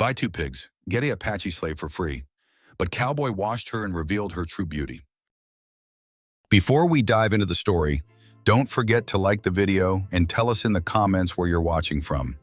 Buy 2 pigs, get a Apache slave for free. But Cowboy washed her and revealed her true beauty. Before we dive into the story, don't forget to like the video and tell us in the comments where you're watching from.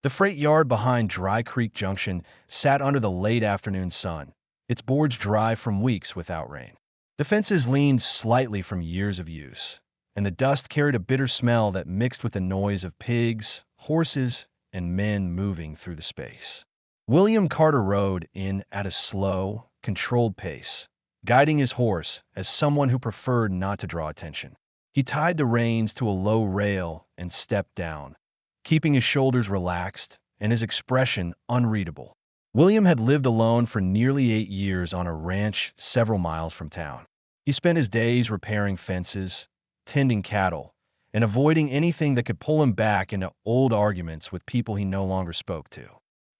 The freight yard behind Dry Creek Junction sat under the late afternoon sun, its boards dry from weeks without rain. The fences leaned slightly from years of use, and the dust carried a bitter smell that mixed with the noise of pigs, horses, and men moving through the space. William Carter rode in at a slow, controlled pace, guiding his horse as someone who preferred not to draw attention. He tied the reins to a low rail and stepped down, keeping his shoulders relaxed and his expression unreadable. William had lived alone for nearly 8 years on a ranch several miles from town. He spent his days repairing fences, tending cattle, and avoiding anything that could pull him back into old arguments with people he no longer spoke to.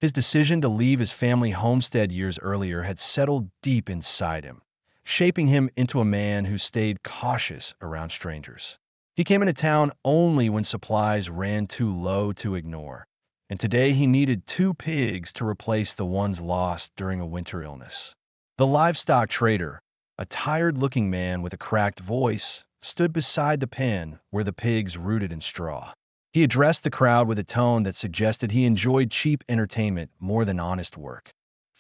His decision to leave his family homestead years earlier had settled deep inside him, shaping him into a man who stayed cautious around strangers. He came into town only when supplies ran too low to ignore, and today he needed 2 pigs to replace the ones lost during a winter illness. The livestock trader, a tired-looking man with a cracked voice, stood beside the pen where the pigs rooted in straw. He addressed the crowd with a tone that suggested he enjoyed cheap entertainment more than honest work.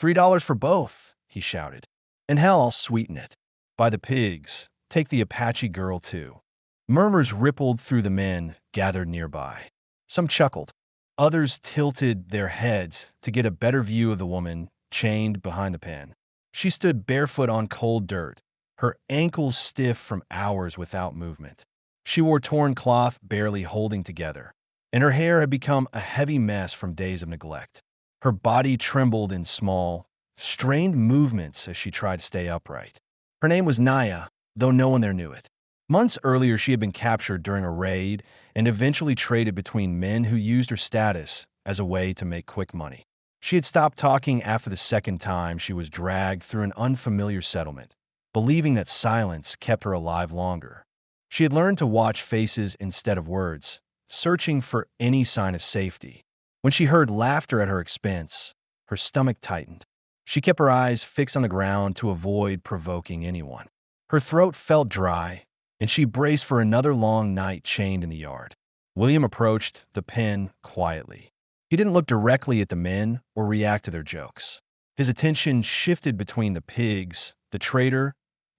$3 for both, he shouted. And hell, I'll sweeten it. By the pigs, take the Apache girl too. Murmurs rippled through the men gathered nearby. Some chuckled. Others tilted their heads to get a better view of the woman chained behind the pen. She stood barefoot on cold dirt, her ankles stiff from hours without movement. She wore torn cloth barely holding together, and her hair had become a heavy mess from days of neglect. Her body trembled in small, strained movements as she tried to stay upright. Her name was Naya, though no one there knew it. Months earlier, she had been captured during a raid and eventually traded between men who used her status as a way to make quick money. She had stopped talking after the second time she was dragged through an unfamiliar settlement, believing that silence kept her alive longer. She had learned to watch faces instead of words, searching for any sign of safety. When she heard laughter at her expense, her stomach tightened. She kept her eyes fixed on the ground to avoid provoking anyone. Her throat felt dry, and she braced for another long night chained in the yard. William approached the pen quietly. He didn't look directly at the men or react to their jokes. His attention shifted between the pigs, the trader,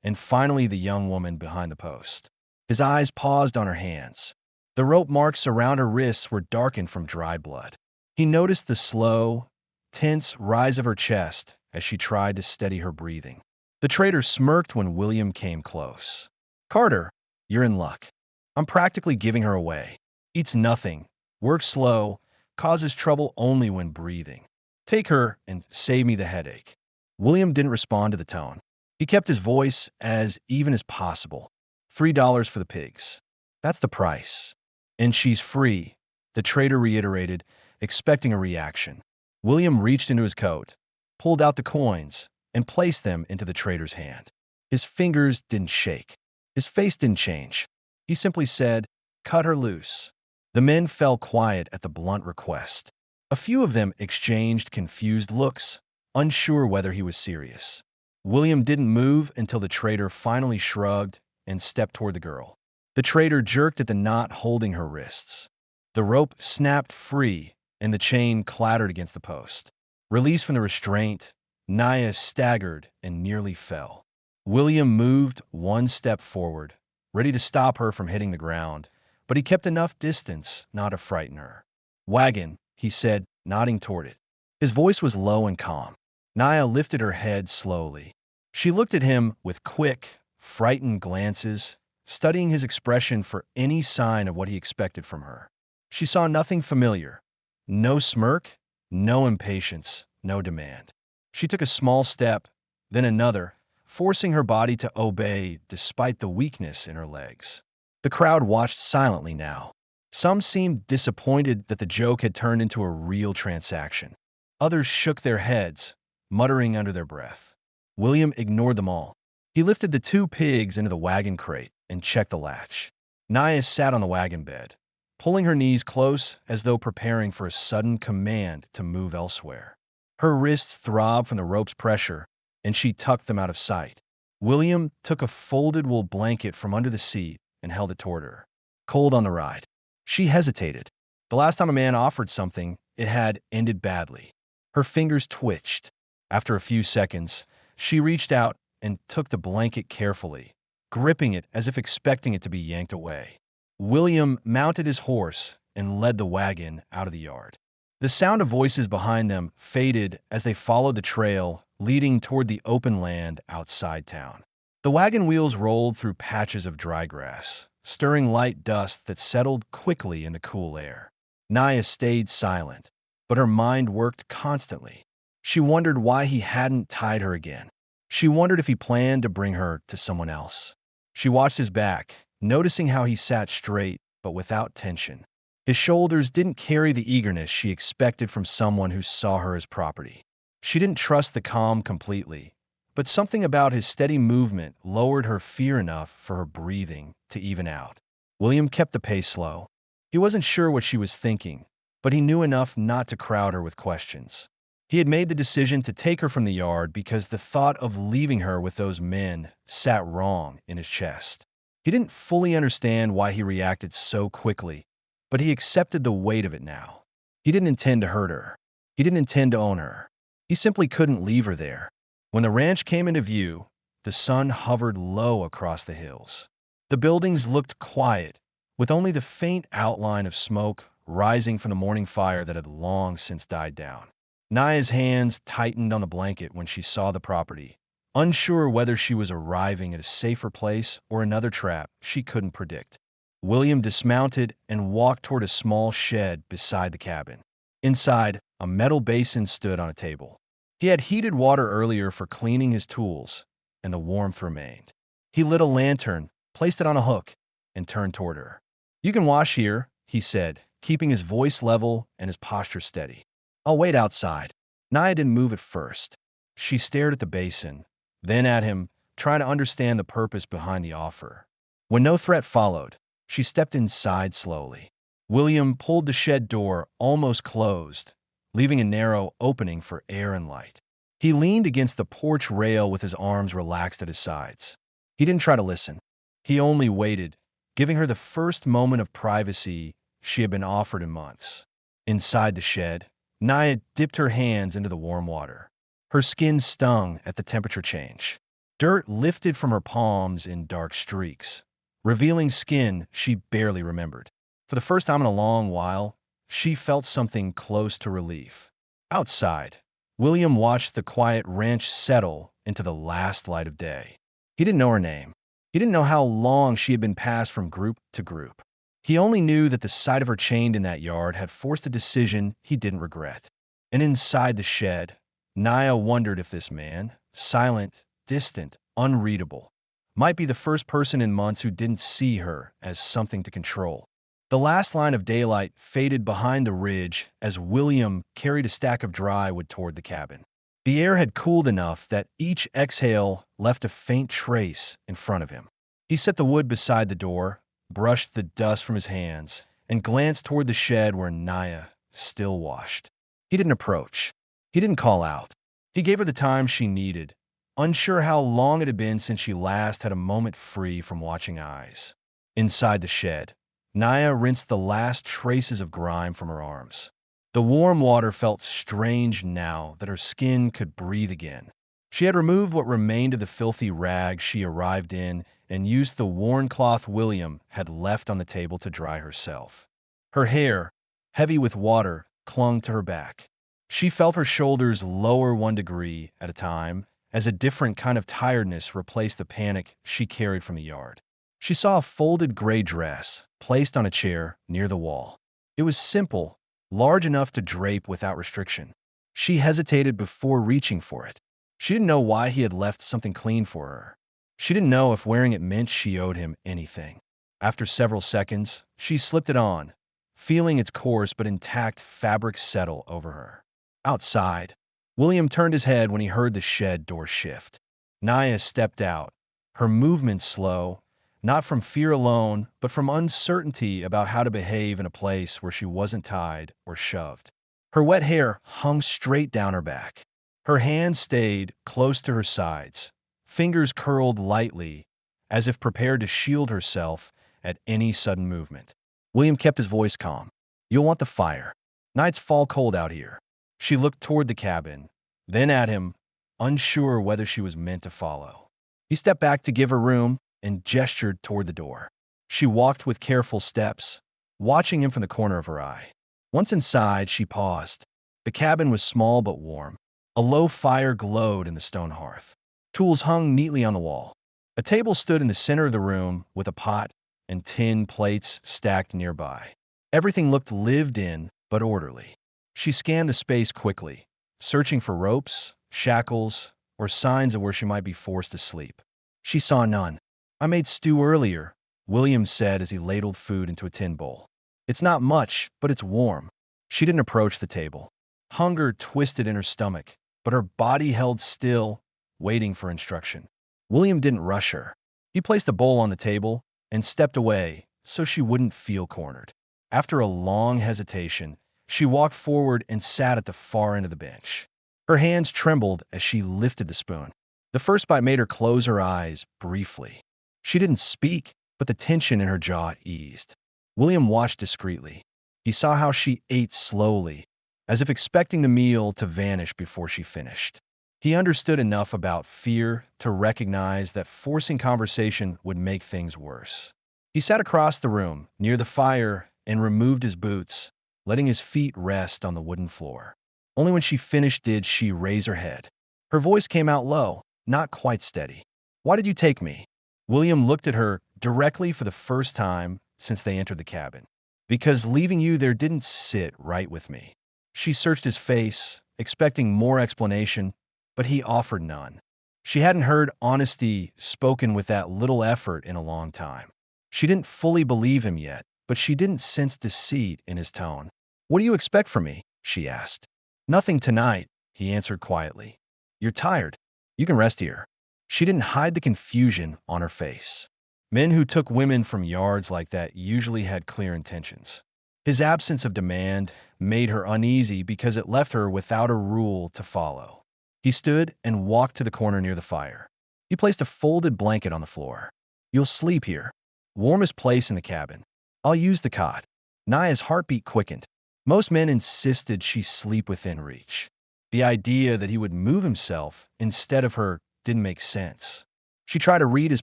and finally the young woman behind the post. His eyes paused on her hands. The rope marks around her wrists were darkened from dried blood. He noticed the slow, tense rise of her chest as she tried to steady her breathing. The trader smirked when William came close. "Carter, you're in luck. I'm practically giving her away. Eats nothing, works slow, causes trouble only when breathing. Take her and save me the headache." William didn't respond to the tone. He kept his voice as even as possible. $3 for the pigs. That's the price. And she's free, the trader reiterated, expecting a reaction. William reached into his coat, pulled out the coins, and placed them into the trader's hand. His fingers didn't shake. His face didn't change. He simply said, "Cut her loose." The men fell quiet at the blunt request. A few of them exchanged confused looks, unsure whether he was serious. William didn't move until the trader finally shrugged and stepped toward the girl. The trader jerked at the knot holding her wrists. The rope snapped free, and the chain clattered against the post. Released from the restraint, Naya staggered and nearly fell. William moved one step forward, ready to stop her from hitting the ground, but he kept enough distance not to frighten her. "Wagon," he said, nodding toward it. His voice was low and calm. Naya lifted her head slowly. She looked at him with quick, frightened glances, studying his expression for any sign of what he expected from her. She saw nothing familiar. No smirk, no impatience, no demand. She took a small step, then another, forcing her body to obey despite the weakness in her legs. The crowd watched silently now. Some seemed disappointed that the joke had turned into a real transaction. Others shook their heads, muttering under their breath. William ignored them all. He lifted the 2 pigs into the wagon crate and checked the latch. Naya sat on the wagon bed, pulling her knees close as though preparing for a sudden command to move elsewhere. Her wrists throbbed from the rope's pressure, and she tucked them out of sight. William took a folded wool blanket from under the seat and held it toward her. Cold on the ride. She hesitated. The last time a man offered something, it had ended badly. Her fingers twitched. After a few seconds, she reached out and took the blanket carefully, gripping it as if expecting it to be yanked away. William mounted his horse and led the wagon out of the yard. The sound of voices behind them faded as they followed the trail leading toward the open land outside town. The wagon wheels rolled through patches of dry grass, stirring light dust that settled quickly in the cool air. Naya stayed silent, but her mind worked constantly. She wondered why he hadn't tied her again. She wondered if he planned to bring her to someone else. She watched his back, noticing how he sat straight but without tension. His shoulders didn't carry the eagerness she expected from someone who saw her as property. She didn't trust the calm completely, but something about his steady movement lowered her fear enough for her breathing to even out. William kept the pace low. He wasn't sure what she was thinking, but he knew enough not to crowd her with questions. He had made the decision to take her from the yard because the thought of leaving her with those men sat wrong in his chest. He didn't fully understand why he reacted so quickly, but he accepted the weight of it now. He didn't intend to hurt her. He didn't intend to own her. He simply couldn't leave her there. When the ranch came into view, the sun hovered low across the hills. The buildings looked quiet, with only the faint outline of smoke rising from the morning fire that had long since died down. Naya's hands tightened on the blanket when she saw the property, unsure whether she was arriving at a safer place or another trap she couldn't predict. William dismounted and walked toward a small shed beside the cabin. Inside, a metal basin stood on a table. He had heated water earlier for cleaning his tools, and the warmth remained. He lit a lantern, placed it on a hook, and turned toward her. "You can wash here," he said, keeping his voice level and his posture steady. "I'll wait outside." Naya didn't move at first. She stared at the basin, then at him, trying to understand the purpose behind the offer. When no threat followed, she stepped inside slowly. William pulled the shed door almost closed, leaving a narrow opening for air and light. He leaned against the porch rail with his arms relaxed at his sides. He didn't try to listen. He only waited, giving her the first moment of privacy she had been offered in months. Inside the shed, Naya dipped her hands into the warm water. Her skin stung at the temperature change. Dirt lifted from her palms in dark streaks, revealing skin she barely remembered. For the first time in a long while, she felt something close to relief. Outside, William watched the quiet ranch settle into the last light of day. He didn't know her name. He didn't know how long she had been passed from group to group. He only knew that the sight of her chained in that yard had forced a decision he didn't regret. And inside the shed, Naya wondered if this man, silent, distant, unreadable, might be the first person in months who didn't see her as something to control. The last line of daylight faded behind the ridge as William carried a stack of dry wood toward the cabin. The air had cooled enough that each exhale left a faint trace in front of him. He set the wood beside the door, brushed the dust from his hands, and glanced toward the shed where Naya still washed. He didn't approach. He didn't call out. He gave her the time she needed, unsure how long it had been since she last had a moment free from watching eyes. Inside the shed, Naya rinsed the last traces of grime from her arms. The warm water felt strange now that her skin could breathe again. She had removed what remained of the filthy rag she arrived in and used the worn cloth William had left on the table to dry herself. Her hair, heavy with water, clung to her back. She felt her shoulders lower 1 degree at a time as a different kind of tiredness replaced the panic she carried from the yard. She saw a folded gray dress placed on a chair near the wall. It was simple, large enough to drape without restriction. She hesitated before reaching for it. She didn't know why he had left something clean for her. She didn't know if wearing it meant she owed him anything. After several seconds, she slipped it on, feeling its coarse but intact fabric settle over her. Outside, William turned his head when he heard the shed door shift. Naya stepped out, her movement slow, not from fear alone, but from uncertainty about how to behave in a place where she wasn't tied or shoved. Her wet hair hung straight down her back. Her hands stayed close to her sides, fingers curled lightly, as if prepared to shield herself at any sudden movement. William kept his voice calm. "You'll want the fire. Nights fall cold out here." She looked toward the cabin, then at him, unsure whether she was meant to follow. He stepped back to give her room and gestured toward the door. She walked with careful steps, watching him from the corner of her eye. Once inside, she paused. The cabin was small but warm. A low fire glowed in the stone hearth. Tools hung neatly on the wall. A table stood in the center of the room with a pot and tin plates stacked nearby. Everything looked lived in but orderly. She scanned the space quickly, searching for ropes, shackles, or signs of where she might be forced to sleep. She saw none. "I made stew earlier," William said as he ladled food into a tin bowl. "It's not much, but it's warm." She didn't approach the table. Hunger twisted in her stomach, but her body held still, waiting for instruction. William didn't rush her. He placed a bowl on the table and stepped away so she wouldn't feel cornered. After a long hesitation, she walked forward and sat at the far end of the bench. Her hands trembled as she lifted the spoon. The first bite made her close her eyes briefly. She didn't speak, but the tension in her jaw eased. William watched discreetly. He saw how she ate slowly, as if expecting the meal to vanish before she finished. He understood enough about fear to recognize that forcing conversation would make things worse. He sat across the room, near the fire, and removed his boots, letting his feet rest on the wooden floor. Only when she finished did she raise her head. Her voice came out low, not quite steady. "Why did you take me?" William looked at her directly for the first time since they entered the cabin. "Because leaving you there didn't sit right with me." She searched his face, expecting more explanation, but he offered none. She hadn't heard honesty spoken with that little effort in a long time. She didn't fully believe him yet, but she didn't sense deceit in his tone. "What do you expect from me?" she asked. "Nothing tonight," he answered quietly. "You're tired. You can rest here." She didn't hide the confusion on her face. Men who took women from yards like that usually had clear intentions. His absence of demand made her uneasy because it left her without a rule to follow. He stood and walked to the corner near the fire. He placed a folded blanket on the floor. "You'll sleep here. Warmest place in the cabin. I'll use the cot." Naya's heartbeat quickened. Most men insisted she sleep within reach. The idea that he would move himself instead of her didn't make sense. She tried to read his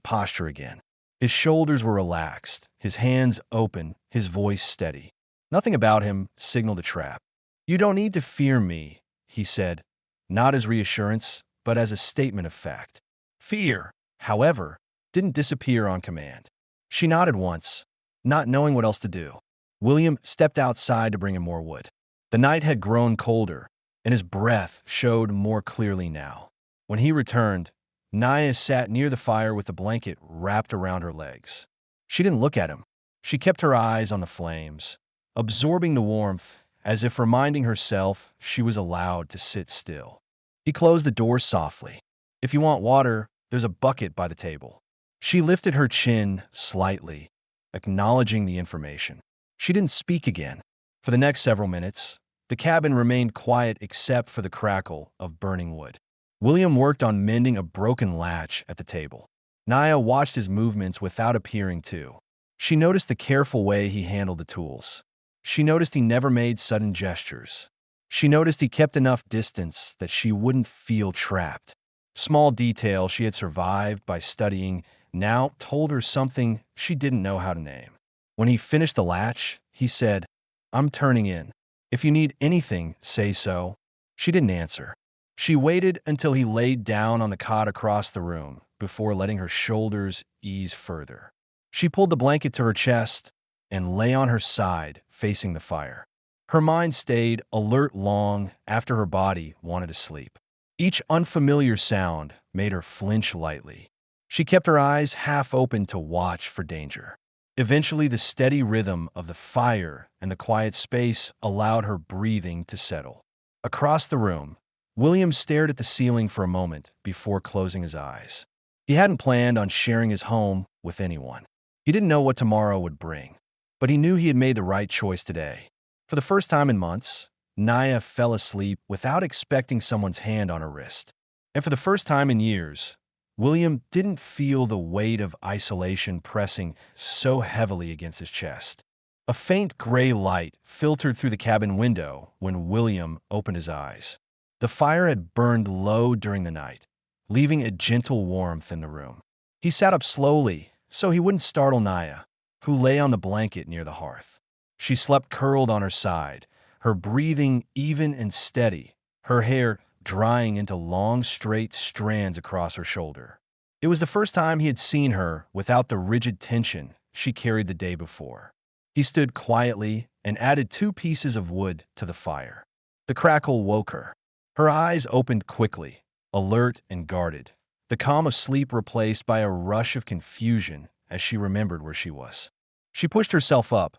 posture again. His shoulders were relaxed, his hands open, his voice steady. Nothing about him signaled a trap. "You don't need to fear me," he said, not as reassurance, but as a statement of fact. Fear, however, didn't disappear on command. She nodded once, not knowing what else to do. William stepped outside to bring him more wood. The night had grown colder, and his breath showed more clearly now. When he returned, Naya sat near the fire with the blanket wrapped around her legs. She didn't look at him. She kept her eyes on the flames, absorbing the warmth as if reminding herself she was allowed to sit still. He closed the door softly. "If you want water, there's a bucket by the table." She lifted her chin slightly, acknowledging the information. She didn't speak again. For the next several minutes, the cabin remained quiet except for the crackle of burning wood. William worked on mending a broken latch at the table. Naya watched his movements without appearing to. She noticed the careful way he handled the tools. She noticed he never made sudden gestures. She noticed he kept enough distance that she wouldn't feel trapped. Small detail she had survived by studying now told her something she didn't know how to name. When he finished the latch, he said, "I'm turning in. If you need anything, say so." She didn't answer. She waited until he laid down on the cot across the room before letting her shoulders ease further. She pulled the blanket to her chest and lay on her side, facing the fire. Her mind stayed alert long after her body wanted to sleep. Each unfamiliar sound made her flinch lightly. She kept her eyes half open to watch for danger. Eventually, the steady rhythm of the fire and the quiet space allowed her breathing to settle. Across the room, William stared at the ceiling for a moment before closing his eyes. He hadn't planned on sharing his home with anyone. He didn't know what tomorrow would bring, but he knew he had made the right choice today. For the first time in months, Naya fell asleep without expecting someone's hand on her wrist. And for the first time in years, William didn't feel the weight of isolation pressing so heavily against his chest. A faint gray light filtered through the cabin window when William opened his eyes. The fire had burned low during the night, leaving a gentle warmth in the room. He sat up slowly so he wouldn't startle Naya, who lay on the blanket near the hearth. She slept curled on her side, her breathing even and steady, her hair drying into long, straight strands across her shoulder. It was the first time he had seen her without the rigid tension she carried the day before. He stood quietly and added 2 pieces of wood to the fire. The crackle woke her. Her eyes opened quickly, alert and guarded, the calm of sleep replaced by a rush of confusion as she remembered where she was. She pushed herself up,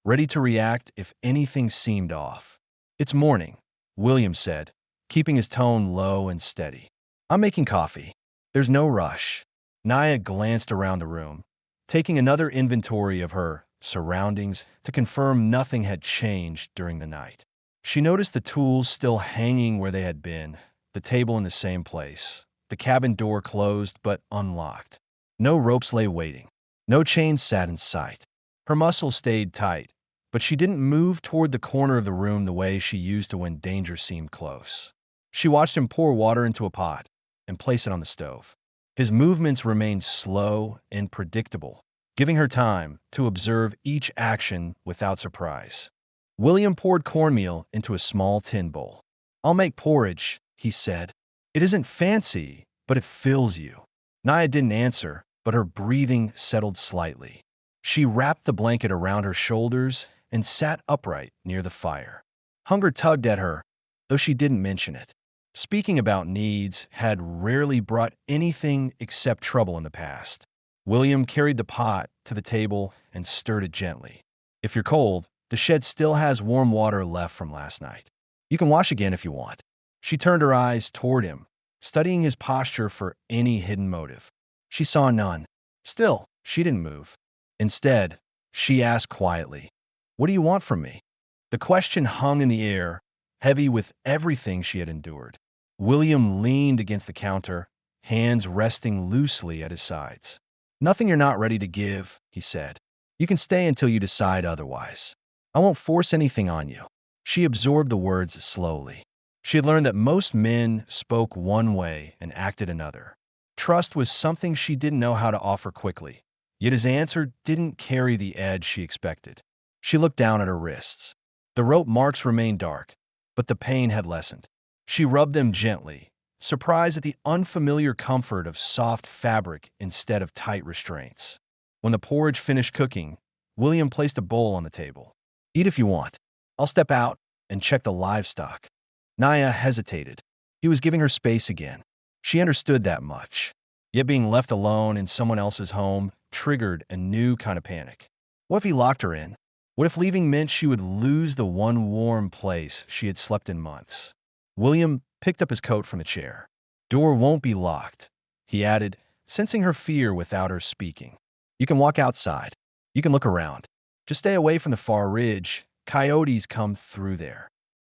ready to react if anything seemed off. "It's morning," William said, keeping his tone low and steady. "I'm making coffee. There's no rush." Naya glanced around the room, taking another inventory of her surroundings to confirm nothing had changed during the night. She noticed the tools still hanging where they had been, the table in the same place, the cabin door closed but unlocked. No ropes lay waiting. No chains sat in sight. Her muscles stayed tight, but she didn't move toward the corner of the room the way she used to when danger seemed close. She watched him pour water into a pot and place it on the stove. His movements remained slow and predictable, giving her time to observe each action without surprise. William poured cornmeal into a small tin bowl. "I'll make porridge," he said. "It isn't fancy, but it fills you." Naya didn't answer, but her breathing settled slightly. She wrapped the blanket around her shoulders and sat upright near the fire. Hunger tugged at her, though she didn't mention it. Speaking about needs had rarely brought anything except trouble in the past. William carried the pot to the table and stirred it gently. "If you're cold, the shed still has warm water left from last night. You can wash again if you want." She turned her eyes toward him, studying his posture for any hidden motive. She saw none. Still, she didn't move. Instead, she asked quietly, "What do you want from me?" The question hung in the air, heavy with everything she had endured. William leaned against the counter, hands resting loosely at his sides. "Nothing you're not ready to give," he said. "You can stay until you decide otherwise. I won't force anything on you." She absorbed the words slowly. She had learned that most men spoke one way and acted another. Trust was something she didn't know how to offer quickly, yet his answer didn't carry the edge she expected. She looked down at her wrists. The rope marks remained dark, but the pain had lessened. She rubbed them gently, surprised at the unfamiliar comfort of soft fabric instead of tight restraints. When the porridge finished cooking, William placed a bowl on the table. "Eat if you want. I'll step out and check the livestock." Naya hesitated. He was giving her space again. She understood that much. Yet being left alone in someone else's home triggered a new kind of panic. What if he locked her in? What if leaving meant she would lose the one warm place she had slept in months? William picked up his coat from the chair. "Door won't be locked," he added, sensing her fear without her speaking. "You can walk outside. You can look around. Just stay away from the far ridge. Coyotes come through there."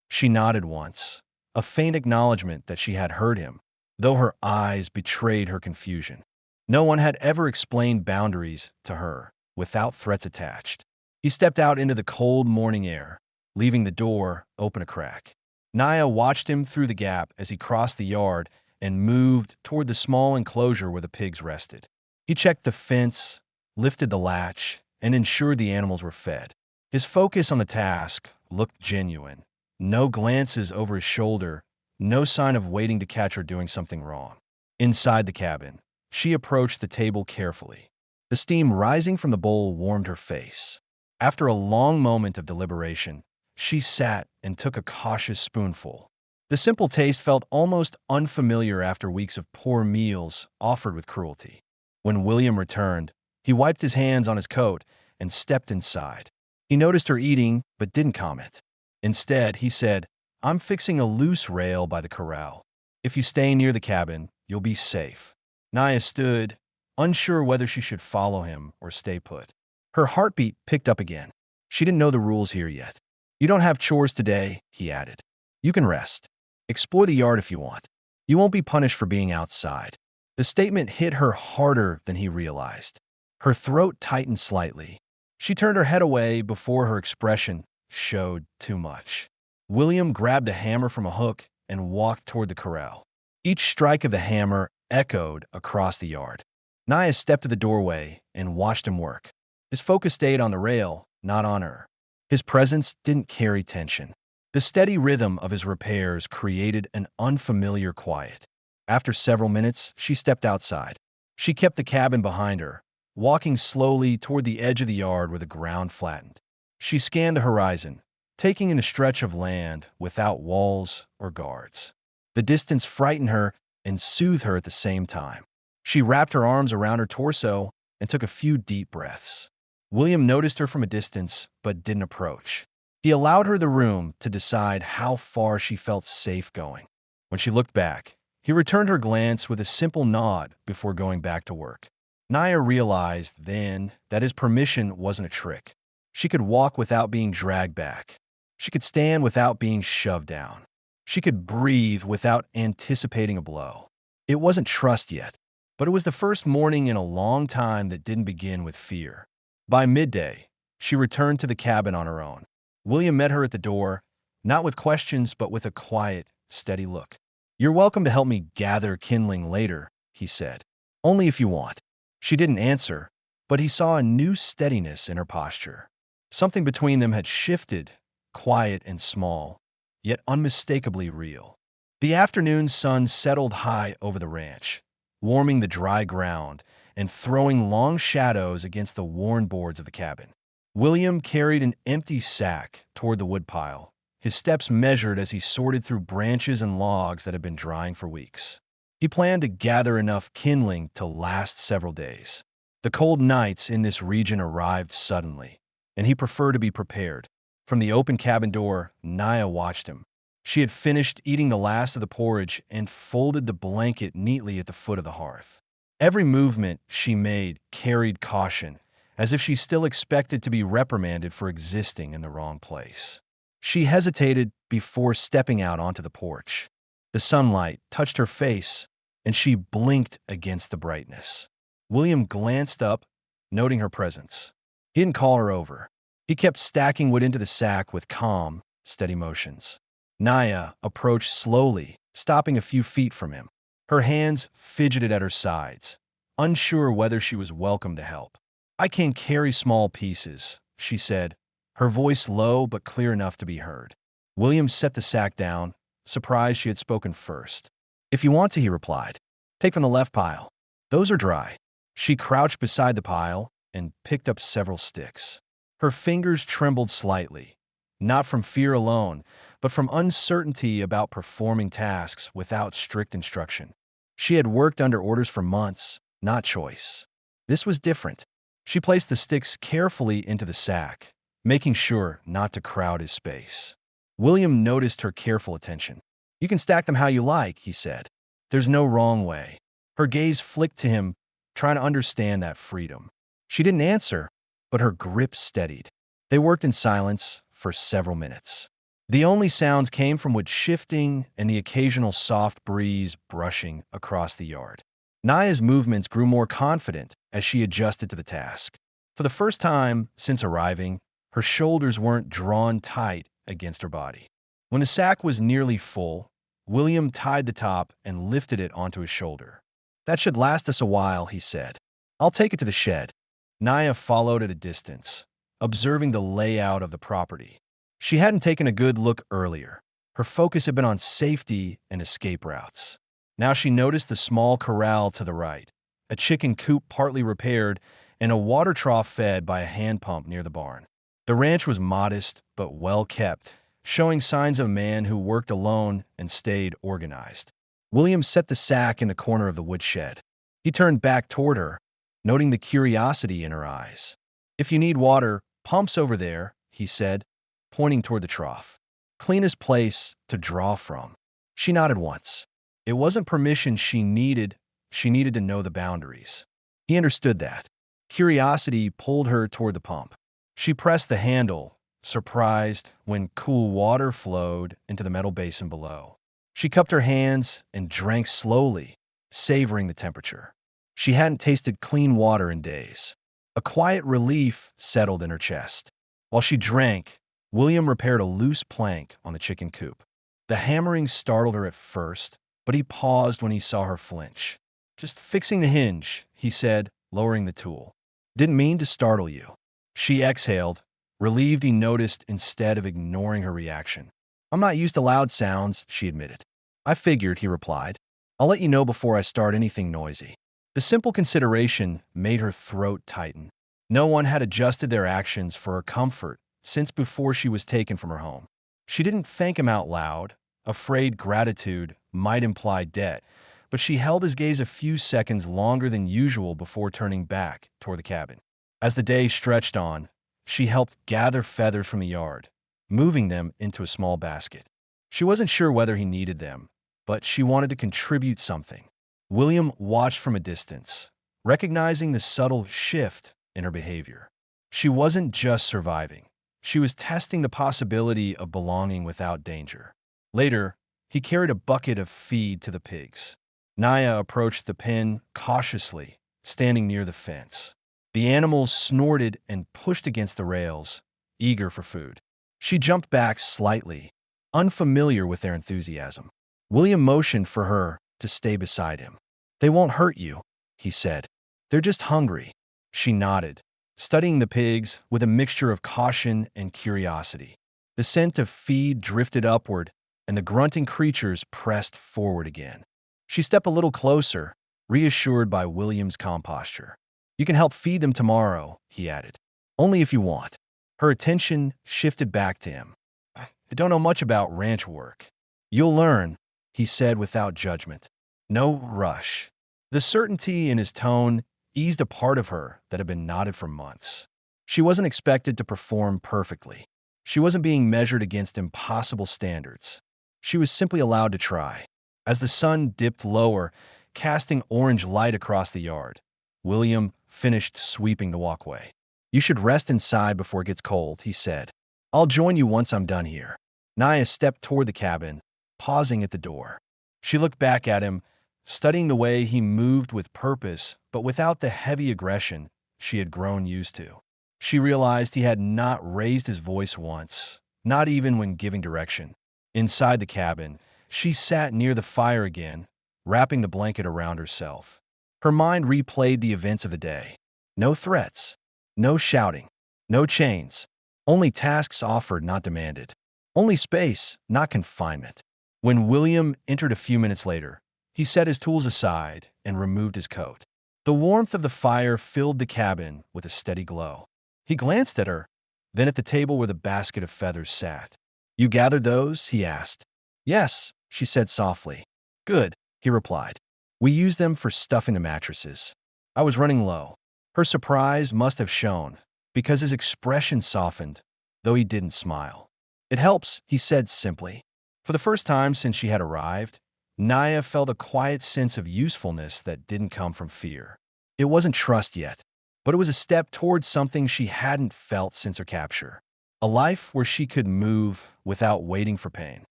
She nodded once, a faint acknowledgement that she had heard him, though her eyes betrayed her confusion. No one had ever explained boundaries to her without threats attached. He stepped out into the cold morning air, leaving the door open a crack. Naya watched him through the gap as he crossed the yard and moved toward the small enclosure where the pigs rested. He checked the fence, lifted the latch, and ensured the animals were fed. His focus on the task looked genuine. No glances over his shoulder, no sign of waiting to catch her doing something wrong. Inside the cabin, she approached the table carefully. The steam rising from the bowl warmed her face. After a long moment of deliberation, she sat and took a cautious spoonful. The simple taste felt almost unfamiliar after weeks of poor meals offered with cruelty. When William returned, he wiped his hands on his coat and stepped inside. He noticed her eating, but didn't comment. Instead, he said, "I'm fixing a loose rail by the corral. If you stay near the cabin, you'll be safe." Naya stood, unsure whether she should follow him or stay put. Her heartbeat picked up again. She didn't know the rules here yet. "You don't have chores today," he added. "You can rest. Explore the yard if you want. You won't be punished for being outside." The statement hit her harder than he realized. Her throat tightened slightly. She turned her head away before her expression showed too much. William grabbed a hammer from a hook and walked toward the corral. Each strike of the hammer echoed across the yard. Naya stepped to the doorway and watched him work. His focus stayed on the rail, not on her. His presence didn't carry tension. The steady rhythm of his repairs created an unfamiliar quiet. After several minutes, she stepped outside. She kept the cabin behind her, walking slowly toward the edge of the yard where the ground flattened. She scanned the horizon, taking in a stretch of land without walls or guards. The distance frightened her and soothed her at the same time. She wrapped her arms around her torso and took a few deep breaths. William noticed her from a distance but didn't approach. He allowed her the room to decide how far she felt safe going. When she looked back, he returned her glance with a simple nod before going back to work. Naya realized then that his permission wasn't a trick. She could walk without being dragged back. She could stand without being shoved down. She could breathe without anticipating a blow. It wasn't trust yet, but it was the first morning in a long time that didn't begin with fear. By midday, she returned to the cabin on her own. William met her at the door, not with questions, but with a quiet, steady look. "You're welcome to help me gather kindling later," he said. "Only if you want." She didn't answer, but he saw a new steadiness in her posture. Something between them had shifted, quiet and small, yet unmistakably real. The afternoon sun settled high over the ranch, warming the dry ground and throwing long shadows against the worn boards of the cabin. William carried an empty sack toward the woodpile, his steps measured as he sorted through branches and logs that had been drying for weeks. He planned to gather enough kindling to last several days. The cold nights in this region arrived suddenly, and he preferred to be prepared. From the open cabin door, Naya watched him. She had finished eating the last of the porridge and folded the blanket neatly at the foot of the hearth. Every movement she made carried caution, as if she still expected to be reprimanded for existing in the wrong place. She hesitated before stepping out onto the porch. The sunlight touched her face, and she blinked against the brightness. William glanced up, noting her presence. He didn't call her over. He kept stacking wood into the sack with calm, steady motions. Naya approached slowly, stopping a few feet from him. Her hands fidgeted at her sides, unsure whether she was welcome to help. "I can carry small pieces," she said, her voice low but clear enough to be heard. William set the sack down, surprised she had spoken first. "If you want to," he replied. "Take from the left pile. Those are dry." She crouched beside the pile and picked up several sticks. Her fingers trembled slightly, not from fear alone, but from uncertainty about performing tasks without strict instruction. She had worked under orders for months, not choice. This was different. She placed the sticks carefully into the sack, making sure not to crowd his space. William noticed her careful attention. "You can stack them how you like," he said. "There's no wrong way." Her gaze flicked to him, trying to understand that freedom. She didn't answer, but her grip steadied. They worked in silence for several minutes. The only sounds came from wood shifting and the occasional soft breeze brushing across the yard. Naya's movements grew more confident as she adjusted to the task. For the first time since arriving, her shoulders weren't drawn tight against her body. When the sack was nearly full, William tied the top and lifted it onto his shoulder. "That should last us a while," he said. "I'll take it to the shed." Naya followed at a distance, observing the layout of the property. She hadn't taken a good look earlier. Her focus had been on safety and escape routes. Now she noticed the small corral to the right, a chicken coop partly repaired, and a water trough fed by a hand pump near the barn. The ranch was modest but well kept, showing signs of a man who worked alone and stayed organized. William set the sack in the corner of the woodshed. He turned back toward her, noting the curiosity in her eyes. "If you need water, pump's over there," he said, pointing toward the trough. "Cleanest place to draw from." She nodded once. It wasn't permission she needed to know the boundaries. He understood that. Curiosity pulled her toward the pump. She pressed the handle, surprised when cool water flowed into the metal basin below. She cupped her hands and drank slowly, savoring the temperature. She hadn't tasted clean water in days. A quiet relief settled in her chest. While she drank, William repaired a loose plank on the chicken coop. The hammering startled her at first, but he paused when he saw her flinch. "Just fixing the hinge," he said, lowering the tool. "Didn't mean to startle you." She exhaled, relieved he noticed instead of ignoring her reaction. "I'm not used to loud sounds," she admitted. "I figured," he replied. "I'll let you know before I start anything noisy." The simple consideration made her throat tighten. No one had adjusted their actions for her comfort since before she was taken from her home. She didn't thank him out loud, afraid gratitude might imply debt, but she held his gaze a few seconds longer than usual before turning back toward the cabin. As the day stretched on, she helped gather feathers from the yard, moving them into a small basket. She wasn't sure whether he needed them, but she wanted to contribute something. William watched from a distance, recognizing the subtle shift in her behavior. She wasn't just surviving. She was testing the possibility of belonging without danger. Later, he carried a bucket of feed to the pigs. Naya approached the pen cautiously, standing near the fence. The animals snorted and pushed against the rails, eager for food. She jumped back slightly, unfamiliar with their enthusiasm. William motioned for her to stay beside him. "They won't hurt you," he said. "They're just hungry." She nodded, studying the pigs with a mixture of caution and curiosity. The scent of feed drifted upward, and the grunting creatures pressed forward again. She stepped a little closer, reassured by William's calm posture. "You can help feed them tomorrow," he added. "Only if you want." Her attention shifted back to him. "I don't know much about ranch work." "You'll learn," he said without judgment. "No rush." The certainty in his tone eased a part of her that had been knotted for months. She wasn't expected to perform perfectly. She wasn't being measured against impossible standards. She was simply allowed to try. As the sun dipped lower, casting orange light across the yard, William finished sweeping the walkway. "You should rest inside before it gets cold," he said. "I'll join you once I'm done here." Naya stepped toward the cabin, pausing at the door. She looked back at him, studying the way he moved with purpose, but without the heavy aggression she had grown used to. She realized he had not raised his voice once, not even when giving direction. Inside the cabin, she sat near the fire again, wrapping the blanket around herself. Her mind replayed the events of the day. No threats, no shouting, no chains, only tasks offered, not demanded. Only space, not confinement. When William entered a few minutes later, he set his tools aside and removed his coat. The warmth of the fire filled the cabin with a steady glow. He glanced at her, then at the table where the basket of feathers sat. "You gathered those?" he asked. "Yes," she said softly. "Good," he replied. "We used them for stuffing the mattresses. I was running low." Her surprise must have shown, because his expression softened, though he didn't smile. "It helps," he said simply. For the first time since she had arrived, Naya felt a quiet sense of usefulness that didn't come from fear. It wasn't trust yet, but it was a step towards something she hadn't felt since her capture. A life where she could move without waiting for pain.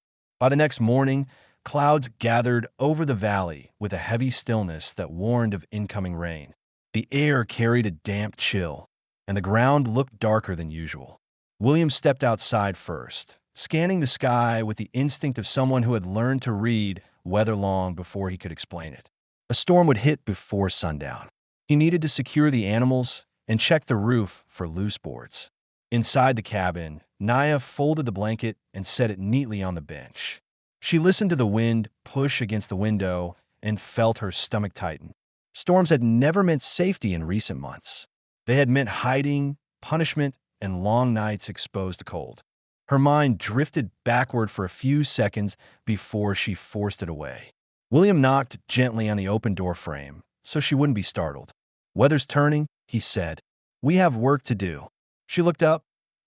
By the next morning, clouds gathered over the valley with a heavy stillness that warned of incoming rain. The air carried a damp chill, and the ground looked darker than usual. William stepped outside first, scanning the sky with the instinct of someone who had learned to read weather long before he could explain it. A storm would hit before sundown. He needed to secure the animals and check the roof for loose boards. Inside the cabin, Naya folded the blanket and set it neatly on the bench. She listened to the wind push against the window and felt her stomach tighten. Storms had never meant safety in recent months. They had meant hiding, punishment, and long nights exposed to cold. Her mind drifted backward for a few seconds before she forced it away. William knocked gently on the open door frame so she wouldn't be startled. "Weather's turning," he said. "We have work to do." She looked up,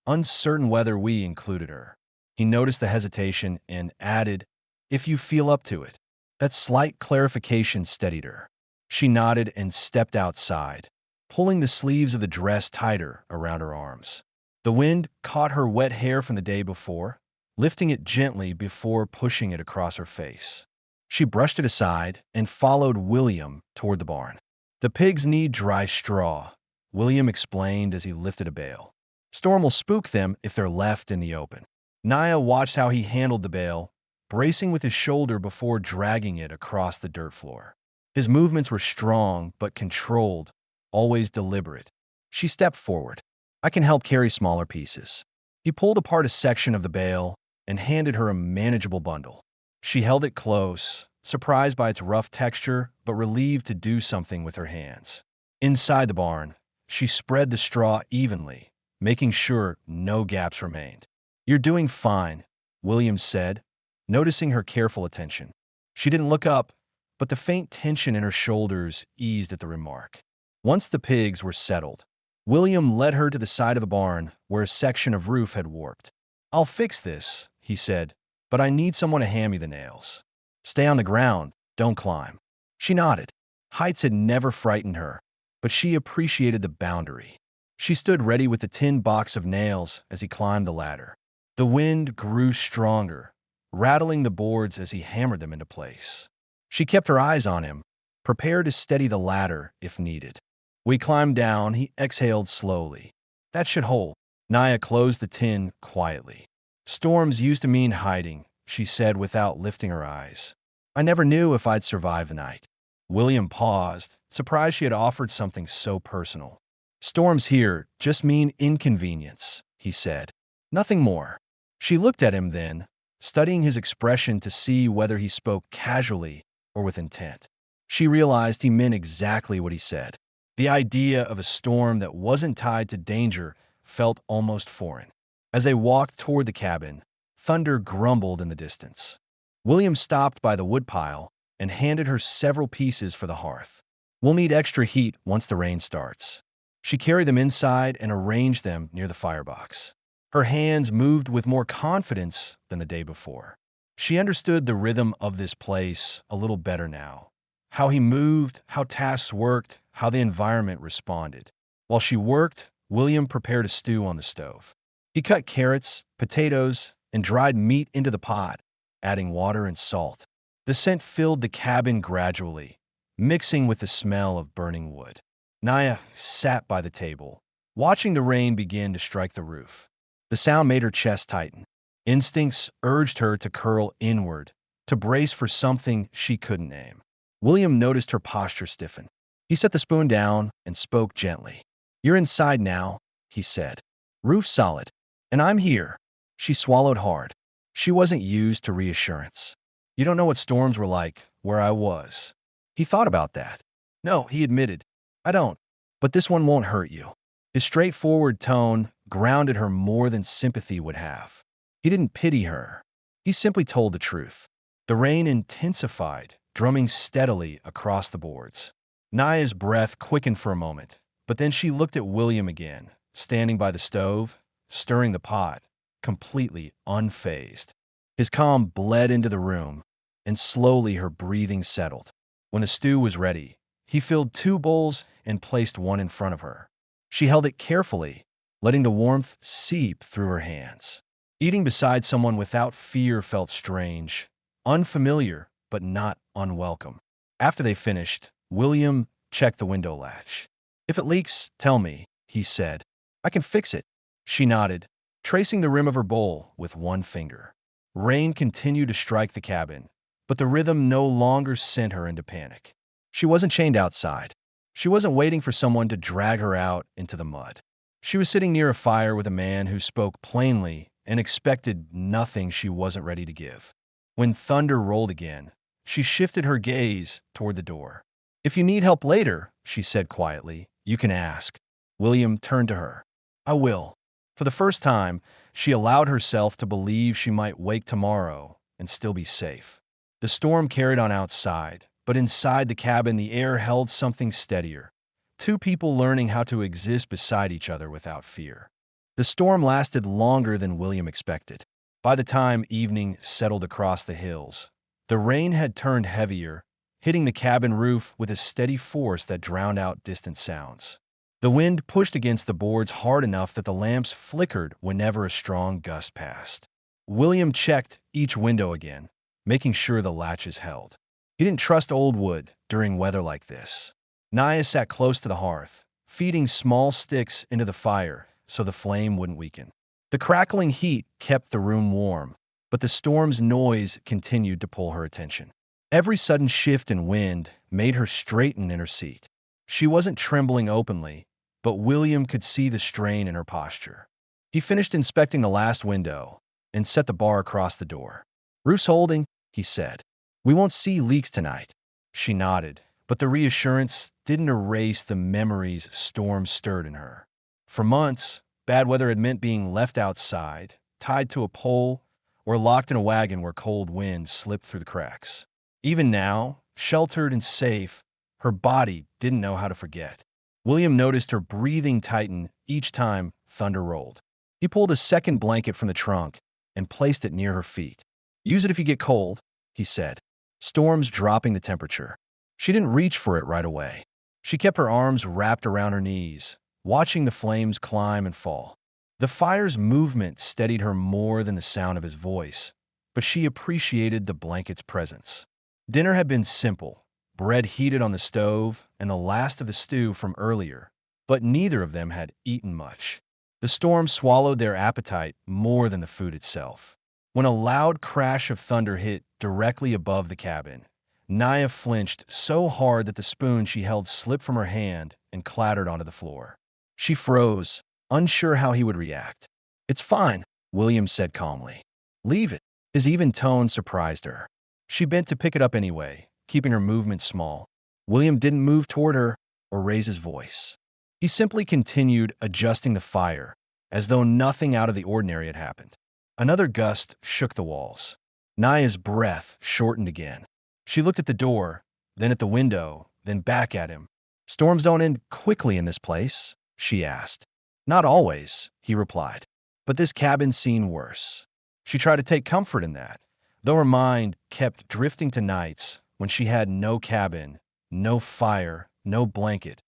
uncertain whether we included her. He noticed the hesitation and added, "If you feel up to it." That slight clarification steadied her. She nodded and stepped outside, pulling the sleeves of the dress tighter around her arms. The wind caught her wet hair from the day before, lifting it gently before pushing it across her face. She brushed it aside and followed William toward the barn. The pigs need dry straw, William explained as he lifted a bale. Storm will spook them if they're left in the open. Naya watched how he handled the bale, bracing with his shoulder before dragging it across the dirt floor. His movements were strong but controlled, always deliberate. She stepped forward. I can help carry smaller pieces. He pulled apart a section of the bale and handed her a manageable bundle. She held it close, surprised by its rough texture but relieved to do something with her hands. Inside the barn, she spread the straw evenly, making sure no gaps remained. You're doing fine, William said, noticing her careful attention. She didn't look up, but the faint tension in her shoulders eased at the remark. Once the pigs were settled, William led her to the side of the barn where a section of roof had warped. I'll fix this, he said, but I need someone to hand me the nails. Stay on the ground, don't climb. She nodded. Heights had never frightened her, but she appreciated the boundary. She stood ready with the tin box of nails as he climbed the ladder. The wind grew stronger, rattling the boards as he hammered them into place. She kept her eyes on him, prepared to steady the ladder if needed. We climbed down, he exhaled slowly. That should hold. Naya closed the tin quietly. Storms used to mean hiding, she said without lifting her eyes. I never knew if I'd survive the night. William paused, surprised she had offered something so personal. Storms here just mean inconvenience, he said. Nothing more. She looked at him then, studying his expression to see whether he spoke casually or with intent. She realized he meant exactly what he said. The idea of a storm that wasn't tied to danger felt almost foreign. As they walked toward the cabin, thunder grumbled in the distance. William stopped by the woodpile and handed her several pieces for the hearth. We'll need extra heat once the rain starts. She carried them inside and arranged them near the firebox. Her hands moved with more confidence than the day before. She understood the rhythm of this place a little better now. How he moved, how tasks worked, how the environment responded. While she worked, William prepared a stew on the stove. He cut carrots, potatoes, and dried meat into the pot, adding water and salt. The scent filled the cabin gradually, mixing with the smell of burning wood. Naya sat by the table, watching the rain begin to strike the roof. The sound made her chest tighten. Instincts urged her to curl inward, to brace for something she couldn't name. William noticed her posture stiffen. He set the spoon down and spoke gently. You're inside now, he said. Roof solid. And I'm here. She swallowed hard. She wasn't used to reassurance. You don't know what storms were like where I was. He thought about that. No, he admitted. I don't. But this one won't hurt you. His straightforward tone grounded her more than sympathy would have. He didn't pity her. He simply told the truth. The rain intensified, drumming steadily across the boards. Naya's breath quickened for a moment, but then she looked at William again, standing by the stove, stirring the pot, completely unfazed. His calm bled into the room, and slowly her breathing settled. When the stew was ready, he filled 2 bowls and placed one in front of her. She held it carefully, letting the warmth seep through her hands. Eating beside someone without fear felt strange, unfamiliar, but not unwelcome. After they finished, William checked the window latch. If it leaks, tell me, he said. I can fix it. She nodded, tracing the rim of her bowl with one finger. Rain continued to strike the cabin, but the rhythm no longer sent her into panic. She wasn't chained outside. She wasn't waiting for someone to drag her out into the mud. She was sitting near a fire with a man who spoke plainly and expected nothing she wasn't ready to give. When thunder rolled again, she shifted her gaze toward the door. If you need help later, she said quietly, you can ask. William turned to her. I will. For the first time, she allowed herself to believe she might wake tomorrow and still be safe. The storm carried on outside, but inside the cabin the air held something steadier. 2 people learning how to exist beside each other without fear. The storm lasted longer than William expected. By the time evening settled across the hills, the rain had turned heavier, hitting the cabin roof with a steady force that drowned out distant sounds. The wind pushed against the boards hard enough that the lamps flickered whenever a strong gust passed. William checked each window again, making sure the latches held. He didn't trust old wood during weather like this. Naya sat close to the hearth, feeding small sticks into the fire so the flame wouldn't weaken. The crackling heat kept the room warm, but the storm's noise continued to pull her attention. Every sudden shift in wind made her straighten in her seat. She wasn't trembling openly, but William could see the strain in her posture. He finished inspecting the last window and set the bar across the door. "Roof's holding," he said. "We won't see leaks tonight." She nodded, but the reassurance didn't erase the memories storm stirred in her. For months, bad weather had meant being left outside, tied to a pole, or locked in a wagon where cold winds slipped through the cracks. Even now, sheltered and safe, her body didn't know how to forget. William noticed her breathing tighten each time thunder rolled. He pulled a second blanket from the trunk and placed it near her feet. "Use it if you get cold," he said, storms dropping the temperature. She didn't reach for it right away. She kept her arms wrapped around her knees, watching the flames climb and fall. The fire's movement steadied her more than the sound of his voice, but she appreciated the blanket's presence. Dinner had been simple, bread heated on the stove and the last of the stew from earlier, but neither of them had eaten much. The storm swallowed their appetite more than the food itself. When a loud crash of thunder hit directly above the cabin, Naya flinched so hard that the spoon she held slipped from her hand and clattered onto the floor. She froze, unsure how he would react. "It's fine," William said calmly. "Leave it." His even tone surprised her. She bent to pick it up anyway, keeping her movement small. William didn't move toward her or raise his voice. He simply continued adjusting the fire, as though nothing out of the ordinary had happened. Another gust shook the walls. Naya's breath shortened again. She looked at the door, then at the window, then back at him. "Storms don't end quickly in this place?" she asked. "Not always," he replied. "But this cabin's seen worse." She tried to take comfort in that, though her mind kept drifting to nights when she had no cabin, no fire, no blanket,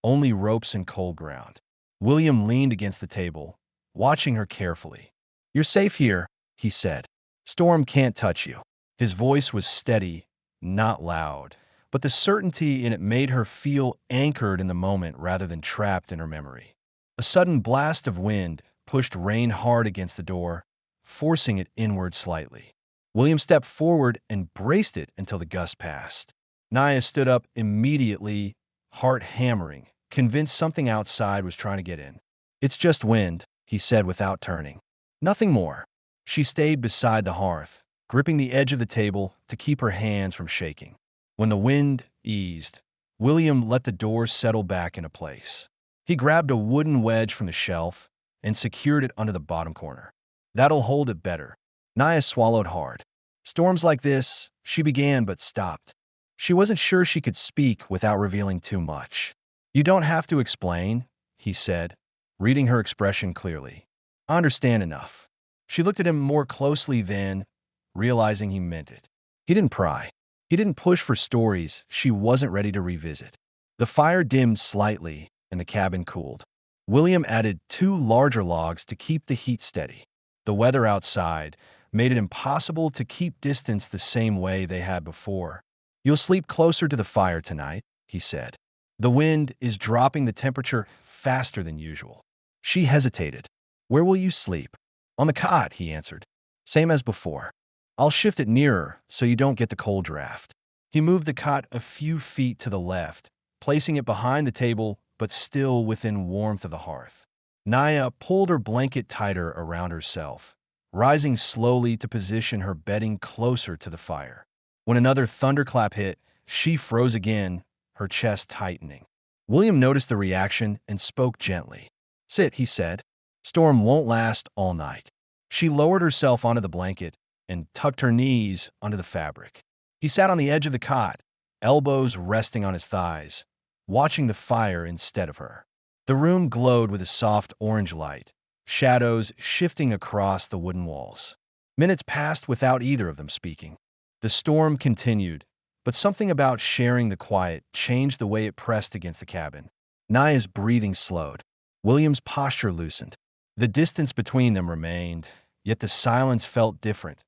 only ropes and cold ground. William leaned against the table, watching her carefully. "You're safe here," he said. "Storm can't touch you." His voice was steady, not loud, but the certainty in it made her feel anchored in the moment rather than trapped in her memory. A sudden blast of wind pushed rain hard against the door, forcing it inward slightly. William stepped forward and braced it until the gust passed. Naya stood up immediately, heart hammering, convinced something outside was trying to get in. "It's just wind," he said without turning. "Nothing more." She stayed beside the hearth, gripping the edge of the table to keep her hands from shaking. When the wind eased, William let the door settle back into place. He grabbed a wooden wedge from the shelf and secured it under the bottom corner. "That'll hold it better." Naya swallowed hard. "Storms like this," she began but stopped. She wasn't sure she could speak without revealing too much. "You don't have to explain," he said, reading her expression clearly. "I understand enough." She looked at him more closely then, realizing he meant it. He didn't pry. He didn't push for stories she wasn't ready to revisit. The fire dimmed slightly, and the cabin cooled. William added 2 larger logs to keep the heat steady. The weather outside made it impossible to keep distance the same way they had before. "You'll sleep closer to the fire tonight," he said. "The wind is dropping the temperature faster than usual." She hesitated. "Where will you sleep?" "On the cot," he answered. "Same as before. I'll shift it nearer so you don't get the cold draft." He moved the cot a few feet to the left, placing it behind the table but still within warmth of the hearth. Naya pulled her blanket tighter around herself, rising slowly to position her bedding closer to the fire. When another thunderclap hit, she froze again, her chest tightening. William noticed the reaction and spoke gently. "Sit," he said. "Storm won't last all night." She lowered herself onto the blanket and tucked her knees under the fabric. He sat on the edge of the cot, elbows resting on his thighs, watching the fire instead of her. The room glowed with a soft orange light, shadows shifting across the wooden walls. Minutes passed without either of them speaking. The storm continued, But something about sharing the quiet changed the way it pressed against the cabin. Naya's breathing slowed. William's posture loosened. The distance between them remained, yet the silence felt different,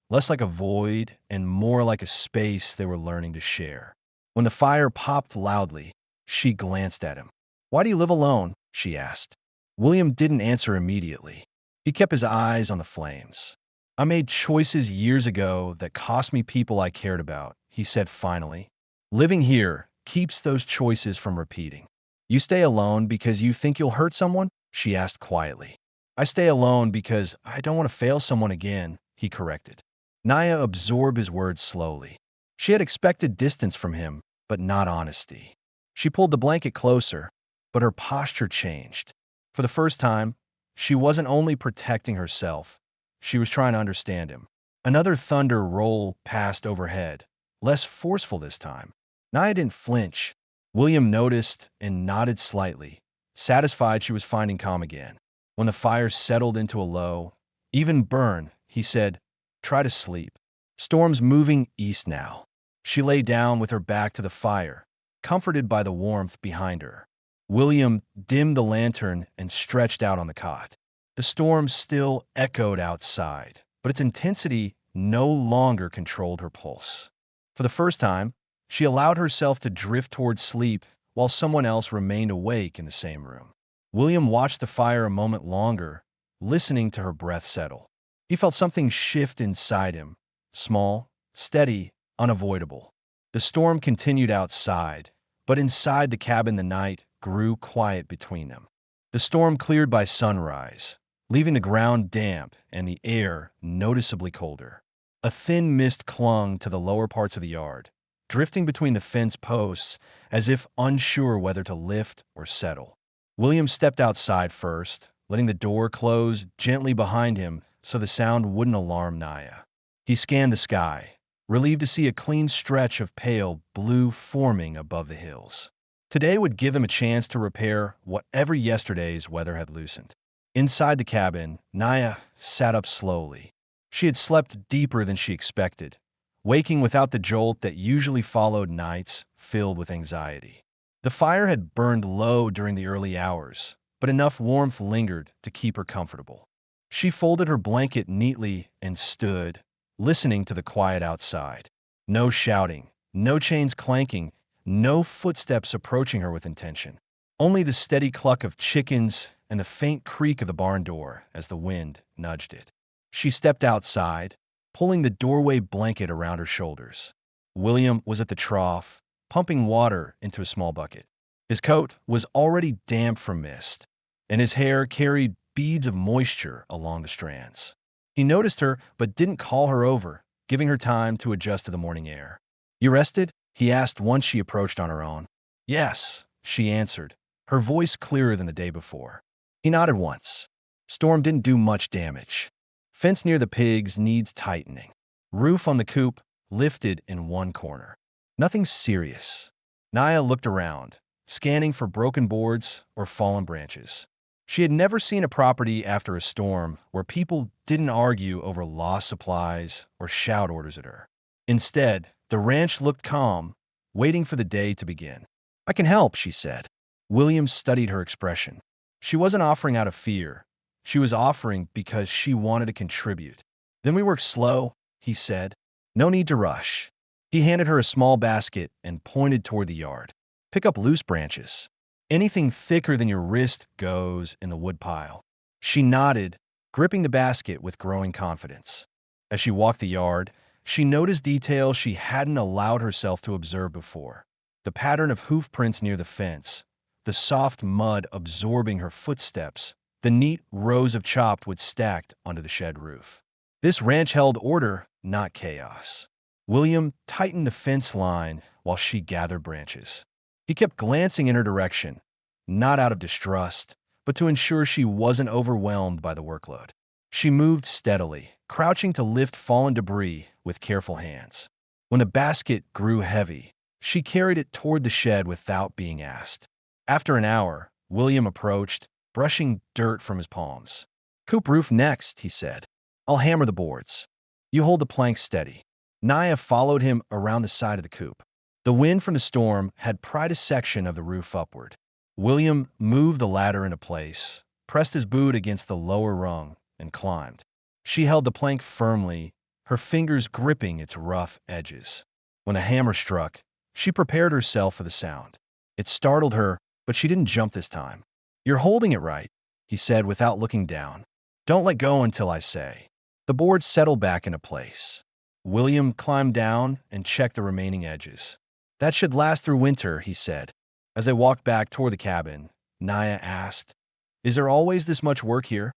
less like a void and more like a space they were learning to share. When the fire popped loudly, she glanced at him. "Why do you live alone?" she asked. William didn't answer immediately. He kept his eyes on the flames. "I made choices years ago that cost me people I cared about," he said finally. "Living here keeps those choices from repeating." "You stay alone because you think you'll hurt someone?" she asked quietly. "I stay alone because I don't want to fail someone again," he corrected. Naya absorbed his words slowly. She had expected distance from him, but not honesty. She pulled the blanket closer, but her posture changed. For the first time, she wasn't only protecting herself, she was trying to understand him. Another thunder roll passed overhead, less forceful this time. Naya didn't flinch. William noticed and nodded slightly, satisfied she was finding calm again. When the fire settled into a low, even burn, he said, "Try to sleep." Storm's moving east now. She lay down with her back to the fire, comforted by the warmth behind her. William dimmed the lantern and stretched out on the cot. The storm still echoed outside, but its intensity no longer controlled her pulse. For the first time, she allowed herself to drift towards sleep while someone else remained awake in the same room. William watched the fire a moment longer, listening to her breath settle. He felt something shift inside him, small, steady, unavoidable. The storm continued outside, but inside the cabin the night grew quiet between them. The storm cleared by sunrise, leaving the ground damp and the air noticeably colder. A thin mist clung to the lower parts of the yard, drifting between the fence posts as if unsure whether to lift or settle. William stepped outside first, letting the door close gently behind him so the sound wouldn't alarm Naya. He scanned the sky, relieved to see a clean stretch of pale blue forming above the hills. Today would give them a chance to repair whatever yesterday's weather had loosened. Inside the cabin, Naya sat up slowly. She had slept deeper than she expected, waking without the jolt that usually followed nights filled with anxiety. The fire had burned low during the early hours, but enough warmth lingered to keep her comfortable. She folded her blanket neatly and stood, listening to the quiet outside. No shouting, no chains clanking, no footsteps approaching her with intention. Only the steady cluck of chickens and the faint creak of the barn door as the wind nudged it. She stepped outside, pulling the doorway blanket around her shoulders. William was at the trough, pumping water into a small bucket. His coat was already damp from mist, and his hair carried beads of moisture along the strands. He noticed her but didn't call her over, giving her time to adjust to the morning air. "You rested?" he asked once she approached on her own. "Yes," she answered, her voice clearer than the day before. He nodded once. Storm didn't do much damage. Fence near the pigs needs tightening. Roof on the coop lifted in one corner. Nothing serious. Naya looked around, scanning for broken boards or fallen branches. She had never seen a property after a storm where people didn't argue over lost supplies or shout orders at her. Instead, the ranch looked calm, waiting for the day to begin. "I can help," she said. William studied her expression. She wasn't offering out of fear. She was offering because she wanted to contribute. "Then we work slow," he said. "No need to rush." He handed her a small basket and pointed toward the yard. "Pick up loose branches. Anything thicker than your wrist goes in the woodpile." She nodded, gripping the basket with growing confidence. As she walked the yard, she noticed details she hadn't allowed herself to observe before. The pattern of hoof prints near the fence, the soft mud absorbing her footsteps, the neat rows of chopped wood stacked onto the shed roof. This ranch held order, not chaos. William tightened the fence line while she gathered branches. He kept glancing in her direction, not out of distrust, but to ensure she wasn't overwhelmed by the workload. She moved steadily, crouching to lift fallen debris with careful hands. When the basket grew heavy, she carried it toward the shed without being asked. After an hour, William approached, brushing dirt from his palms. "Coop roof next," he said. "I'll hammer the boards. You hold the planks steady." Naya followed him around the side of the coop. The wind from the storm had pried a section of the roof upward. William moved the ladder into place, pressed his boot against the lower rung, and climbed. She held the plank firmly, her fingers gripping its rough edges. When the hammer struck, she prepared herself for the sound. It startled her, but she didn't jump this time. "You're holding it right," he said without looking down. "Don't let go until I say." The board settled back into place. William climbed down and checked the remaining edges. "That should last through winter," he said. As they walked back toward the cabin, Naya asked, "Is there always this much work here?"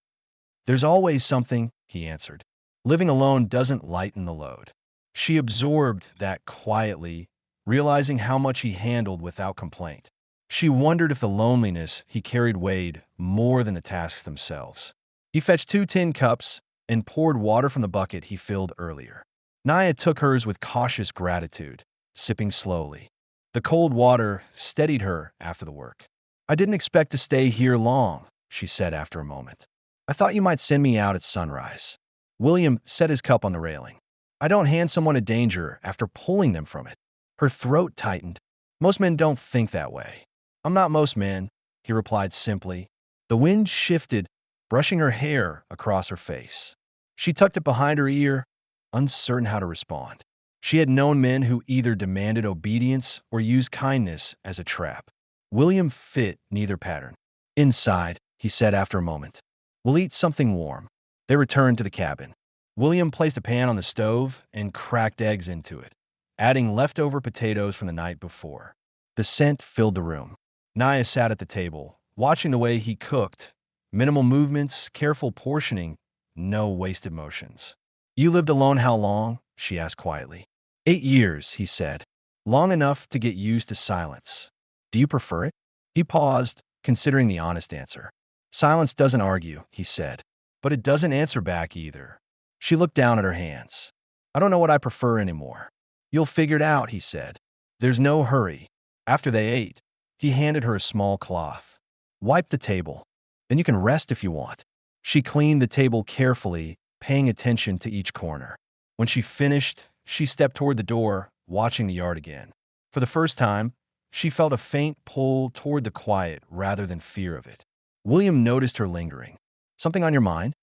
"There's always something," he answered. "Living alone doesn't lighten the load." She absorbed that quietly, realizing how much he handled without complaint. She wondered if the loneliness he carried weighed more than the tasks themselves. He fetched 2 tin cups and poured water from the bucket he filled earlier. Naya took hers with cautious gratitude, sipping slowly. The cold water steadied her after the work. "I didn't expect to stay here long," she said after a moment. "I thought you might send me out at sunrise." William set his cup on the railing. "I don't hand someone a danger after pulling them from it." Her throat tightened. "Most men don't think that way." "I'm not most men," he replied simply. The wind shifted, brushing her hair across her face. She tucked it behind her ear, uncertain how to respond. She had known men who either demanded obedience or used kindness as a trap. William fit neither pattern. "Inside," he said after a moment. "We'll eat something warm." They returned to the cabin. William placed a pan on the stove and cracked eggs into it, adding leftover potatoes from the night before. The scent filled the room. Naya sat at the table, watching the way he cooked. Minimal movements, careful portioning, no wasted motions. "You lived alone how long?" she asked quietly. 8 years, he said. "Long enough to get used to silence." "Do you prefer it?" He paused, considering the honest answer. "Silence doesn't argue," he said, "but it doesn't answer back either." She looked down at her hands. "I don't know what I prefer anymore." "You'll figure it out," he said. "There's no hurry." After they ate, he handed her a small cloth. "Wipe the table. Then you can rest if you want." She cleaned the table carefully, paying attention to each corner. When she finished, she stepped toward the door, watching the yard again. For the first time, she felt a faint pull toward the quiet rather than fear of it. William noticed her lingering. "Something on your mind?"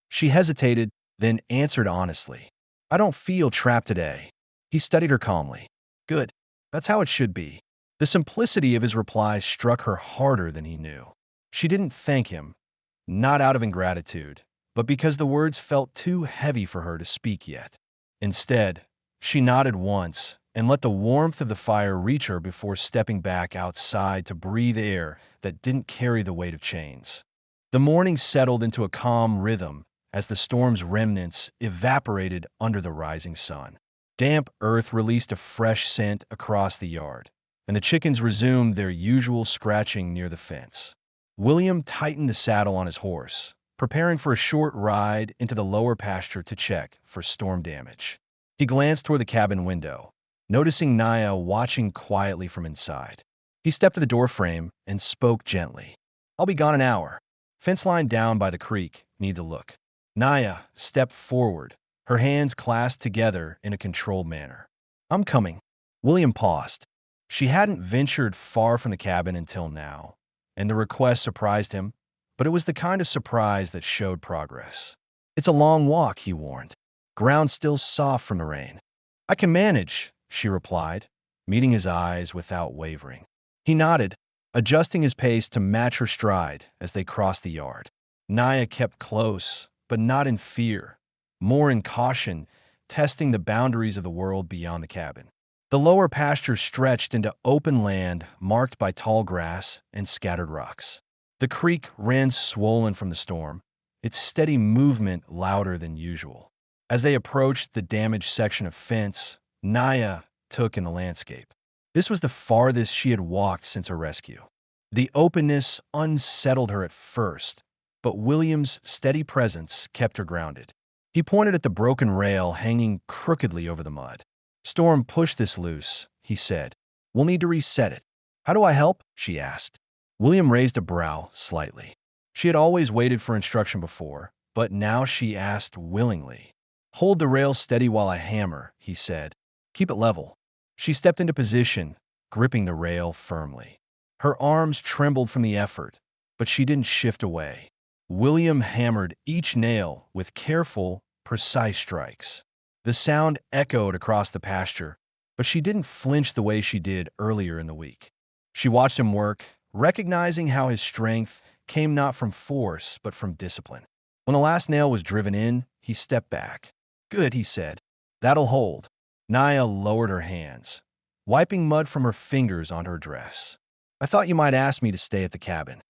She hesitated, then answered honestly. "I don't feel trapped today." He studied her calmly. "Good. That's how it should be." The simplicity of his reply struck her harder than he knew. She didn't thank him, not out of ingratitude, but because the words felt too heavy for her to speak yet. Instead, she nodded once and let the warmth of the fire reach her before stepping back outside to breathe air that didn't carry the weight of chains. The morning settled into a calm rhythm as the storm's remnants evaporated under the rising sun. Damp earth released a fresh scent across the yard, and the chickens resumed their usual scratching near the fence. William tightened the saddle on his horse, preparing for a short ride into the lower pasture to check for storm damage. He glanced toward the cabin window, noticing Naya watching quietly from inside. He stepped to the doorframe and spoke gently. "I'll be gone an hour. Fence line down by the creek needs a look." Naya stepped forward, her hands clasped together in a controlled manner. "I'm coming." William paused. She hadn't ventured far from the cabin until now, and the request surprised him, but it was the kind of surprise that showed progress. "It's a long walk," he warned. "Ground still soft from the rain." "I can manage," she replied, meeting his eyes without wavering. He nodded, adjusting his pace to match her stride as they crossed the yard. Naya kept close, but not in fear, more in caution, testing the boundaries of the world beyond the cabin. The lower pasture stretched into open land marked by tall grass and scattered rocks. The creek ran swollen from the storm, its steady movement louder than usual. As they approached the damaged section of fence, Naya took in the landscape. This was the farthest she had walked since her rescue. The openness unsettled her at first, but William's steady presence kept her grounded. He pointed at the broken rail hanging crookedly over the mud. "Storm pushed this loose," he said. "We'll need to reset it." "How do I help?" she asked. William raised a brow slightly. She had always waited for instruction before, but now she asked willingly. Hold the rail steady while I hammer, he said. Keep it level. She stepped into position, gripping the rail firmly. Her arms trembled from the effort, but she didn't shift away. William hammered each nail with careful, precise strikes. The sound echoed across the pasture, but she didn't flinch the way she did earlier in the week. She watched him work, recognizing how his strength came not from force, but from discipline. When the last nail was driven in, he stepped back. Good, he said. That'll hold. Naya lowered her hands, wiping mud from her fingers onto her dress. I thought you might ask me to stay at the cabin.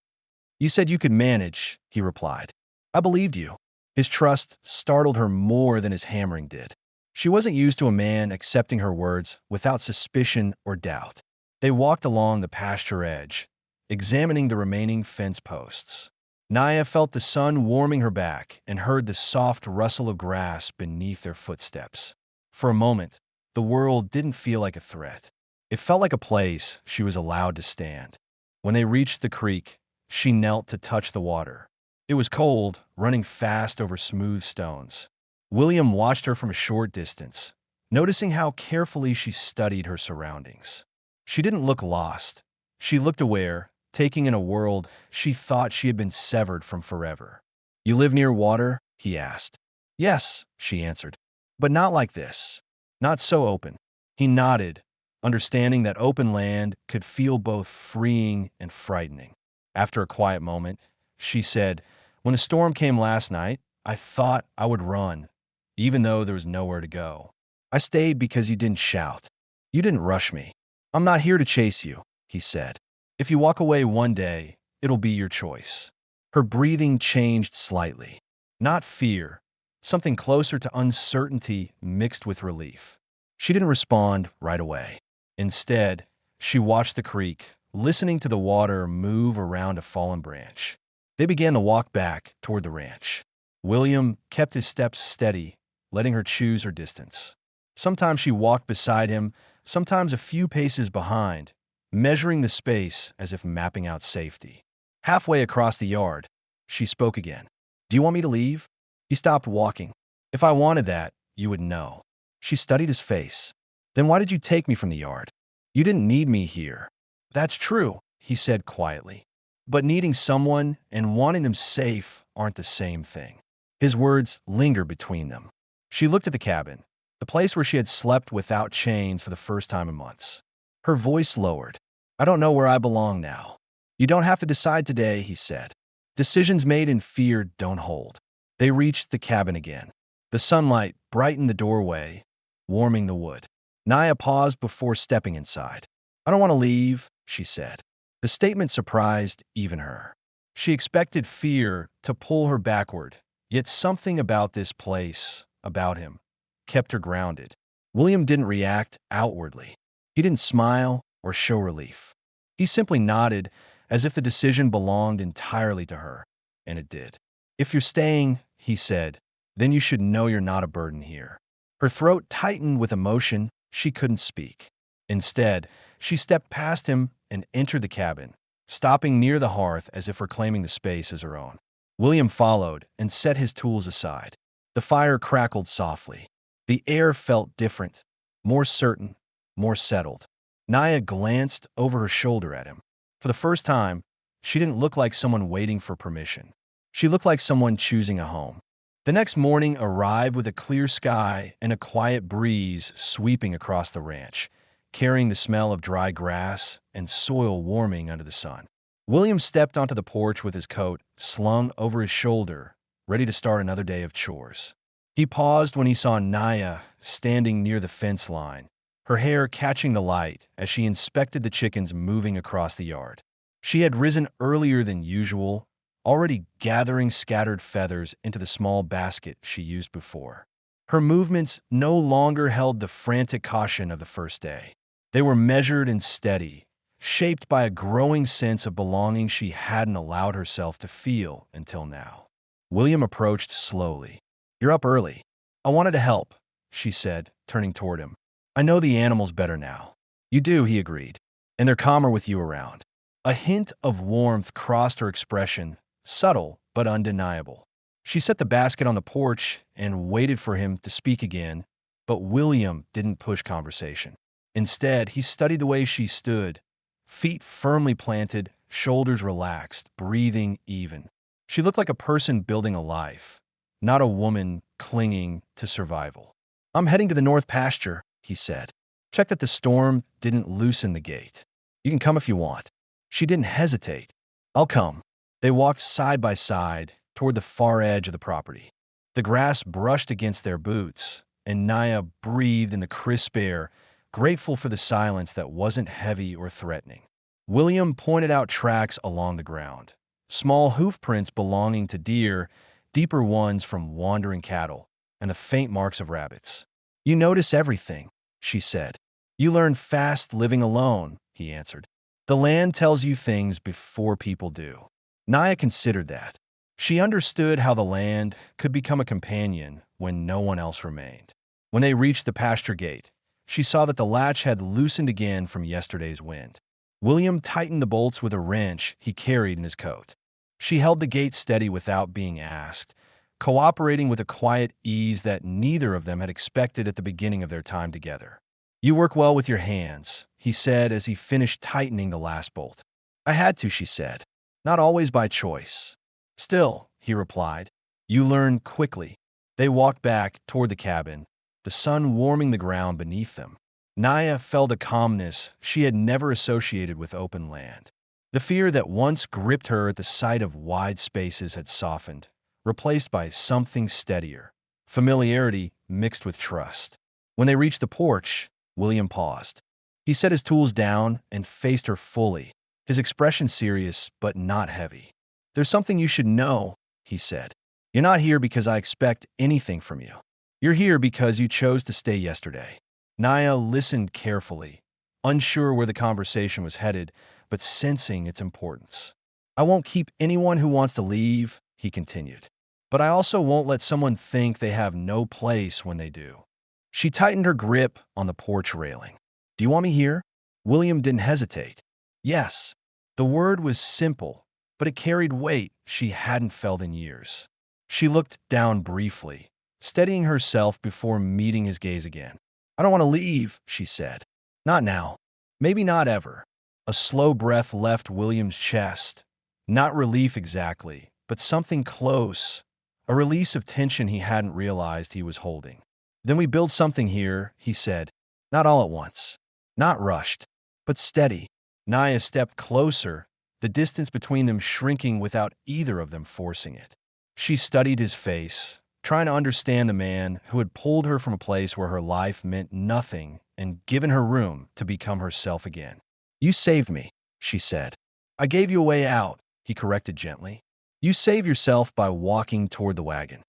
You said you could manage, he replied. I believed you. His trust startled her more than his hammering did. She wasn't used to a man accepting her words without suspicion or doubt. They walked along the pasture edge, examining the remaining fence posts. Naya felt the sun warming her back and heard the soft rustle of grass beneath their footsteps. For a moment, the world didn't feel like a threat. It felt like a place she was allowed to stand. When they reached the creek, she knelt to touch the water. It was cold, running fast over smooth stones. William watched her from a short distance, noticing how carefully she studied her surroundings. She didn't look lost. She looked aware, taking in a world she thought she had been severed from forever. You live near water? He asked. Yes, she answered. But not like this. Not so open. He nodded, understanding that open land could feel both freeing and frightening. After a quiet moment, she said, When the storm came last night, I thought I would run, even though there was nowhere to go. I stayed because you didn't shout. You didn't rush me. I'm not here to chase you, he said. If you walk away one day, it'll be your choice. Her breathing changed slightly. Not fear, something closer to uncertainty mixed with relief. She didn't respond right away. Instead, she watched the creek, listening to the water move around a fallen branch. They began to walk back toward the ranch. William kept his steps steady, letting her choose her distance. Sometimes she walked beside him, sometimes a few paces behind, measuring the space as if mapping out safety. Halfway across the yard, she spoke again. Do you want me to leave? He stopped walking. If I wanted that, you would know. She studied his face. Then why did you take me from the yard? You didn't need me here. That's true, he said quietly. But needing someone and wanting them safe aren't the same thing. His words lingered between them. She looked at the cabin, the place where she had slept without chains for the first time in months. Her voice lowered. I don't know where I belong now. You don't have to decide today, he said. Decisions made in fear don't hold. They reached the cabin again. The sunlight brightened the doorway, warming the wood. Naya paused before stepping inside. I don't want to leave, she said. The statement surprised even her. She expected fear to pull her backward, yet something about this place, about him, kept her grounded. William didn't react outwardly. He didn't smile or show relief. He simply nodded as if the decision belonged entirely to her, and it did. If you're staying, he said, then you should know you're not a burden here. Her throat tightened with emotion. She couldn't speak. Instead, she stepped past him and entered the cabin, stopping near the hearth as if reclaiming the space as her own. William followed and set his tools aside. The fire crackled softly. The air felt different, more certain, more settled. Naya glanced over her shoulder at him. For the first time, she didn't look like someone waiting for permission. She looked like someone choosing a home. The next morning arrived with a clear sky and a quiet breeze sweeping across the ranch, carrying the smell of dry grass and soil warming under the sun. William stepped onto the porch with his coat slung over his shoulder, ready to start another day of chores. He paused when he saw Naya standing near the fence line, her hair catching the light as she inspected the chickens moving across the yard. She had risen earlier than usual, already gathering scattered feathers into the small basket she used before. Her movements no longer held the frantic caution of the first day. They were measured and steady, shaped by a growing sense of belonging she hadn't allowed herself to feel until now. William approached slowly. You're up early. I wanted to help, she said, turning toward him. I know the animals better now. You do, he agreed, and they're calmer with you around. A hint of warmth crossed her expression, subtle but undeniable. She set the basket on the porch and waited for him to speak again, but William didn't push conversation. Instead, he studied the way she stood, feet firmly planted, shoulders relaxed, breathing even. She looked like a person building a life, not a woman clinging to survival. "I'm heading to the north pasture," he said. "Check that the storm didn't loosen the gate. You can come if you want." She didn't hesitate. "I'll come." They walked side by side toward the far edge of the property. The grass brushed against their boots, and Naya breathed in the crisp air, grateful for the silence that wasn't heavy or threatening. William pointed out tracks along the ground, small hoof prints belonging to deer, deeper ones from wandering cattle, and the faint marks of rabbits. "You notice everything," she said. "You learn fast living alone," he answered. "The land tells you things before people do." Naya considered that. She understood how the land could become a companion when no one else remained. When they reached the pasture gate, she saw that the latch had loosened again from yesterday's wind. William tightened the bolts with a wrench he carried in his coat. She held the gate steady without being asked, cooperating with a quiet ease that neither of them had expected at the beginning of their time together. "You work well with your hands," he said as he finished tightening the last bolt. "I had to," she said. "Not always by choice." "Still," he replied, "you learn quickly." They walked back toward the cabin, the sun warming the ground beneath them. Naya felt a calmness she had never associated with open land. The fear that once gripped her at the sight of wide spaces had softened, replaced by something steadier, familiarity mixed with trust. When they reached the porch, William paused. He set his tools down and faced her fully, his expression serious but not heavy. "There's something you should know," he said. "You're not here because I expect anything from you. You're here because you chose to stay yesterday." Naya listened carefully, unsure where the conversation was headed, but sensing its importance. "I won't keep anyone who wants to leave," he continued. "But I also won't let someone think they have no place when they do." She tightened her grip on the porch railing. "Do you want me here?" William didn't hesitate. "Yes." The word was simple, but it carried weight she hadn't felt in years. She looked down briefly, steadying herself before meeting his gaze again. "I don't want to leave," she said. "Not now. Maybe not ever." A slow breath left William's chest. Not relief exactly, but something close. A release of tension he hadn't realized he was holding. "Then we build something here," he said. "Not all at once. Not rushed, but steady." Naya stepped closer, the distance between them shrinking without either of them forcing it. She studied his face, trying to understand the man who had pulled her from a place where her life meant nothing and given her room to become herself again. "You saved me," she said. "I gave you a way out," he corrected gently. "You save yourself by walking toward the wagon."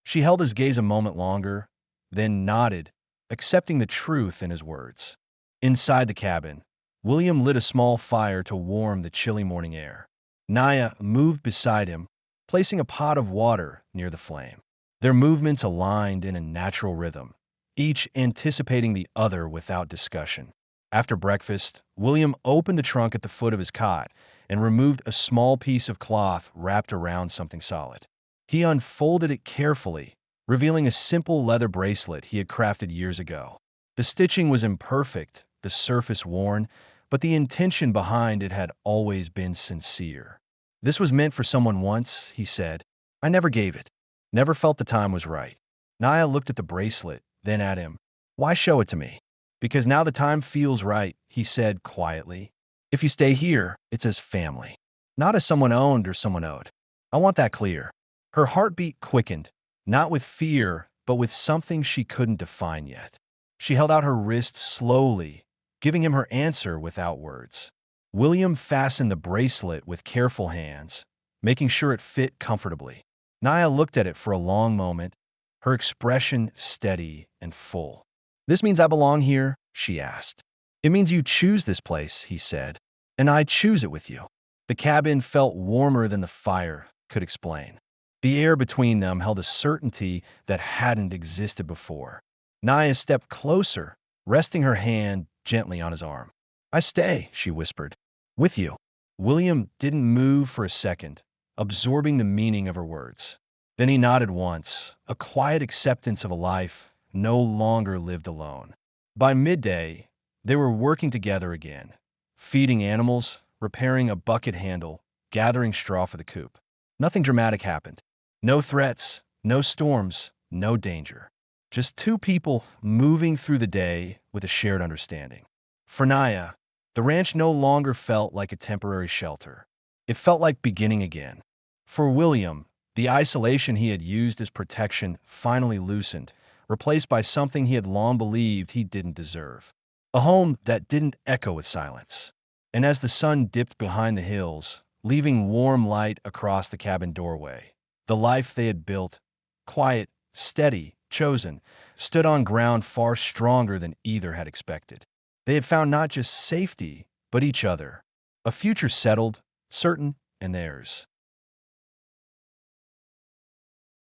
She held his gaze a moment longer, then nodded, accepting the truth in his words. Inside the cabin, William lit a small fire to warm the chilly morning air. Naya moved beside him, placing a pot of water near the flame. Their movements aligned in a natural rhythm, each anticipating the other without discussion. After breakfast, William opened the trunk at the foot of his cot and removed a small piece of cloth wrapped around something solid. He unfolded it carefully, revealing a simple leather bracelet he had crafted years ago. The stitching was imperfect, the surface worn, but the intention behind it had always been sincere. "This was meant for someone once," he said. "I never gave it. Never felt the time was right." Naya looked at the bracelet, then at him. "Why show it to me?" "Because now the time feels right," he said quietly. "If you stay here, it's as family, not as someone owned or someone owed. I want that clear." Her heartbeat quickened, not with fear, but with something she couldn't define yet. She held out her wrist slowly, giving him her answer without words. William fastened the bracelet with careful hands, making sure it fit comfortably. Naya looked at it for a long moment, her expression steady and full. "This means I belong here?" she asked. "It means you choose this place," he said, "and I choose it with you." The cabin felt warmer than the fire could explain. The air between them held a certainty that hadn't existed before. Naya stepped closer, resting her hand gently on his arm. "I stay," she whispered. "With you." William didn't move for a second, absorbing the meaning of her words. Then he nodded once, a quiet acceptance of a life no longer lived alone. By midday, they were working together again, feeding animals, repairing a bucket handle, gathering straw for the coop. Nothing dramatic happened. No threats, no storms, no danger. Just two people moving through the day with a shared understanding. For Naya, the ranch no longer felt like a temporary shelter. It felt like beginning again. For William, the isolation he had used as protection finally loosened, replaced by something he had long believed he didn't deserve. A home that didn't echo with silence. And as the sun dipped behind the hills, leaving warm light across the cabin doorway, the life they had built, quiet, steady, chosen, stood on ground far stronger than either had expected. They had found not just safety, but each other. A future settled, certain, and theirs.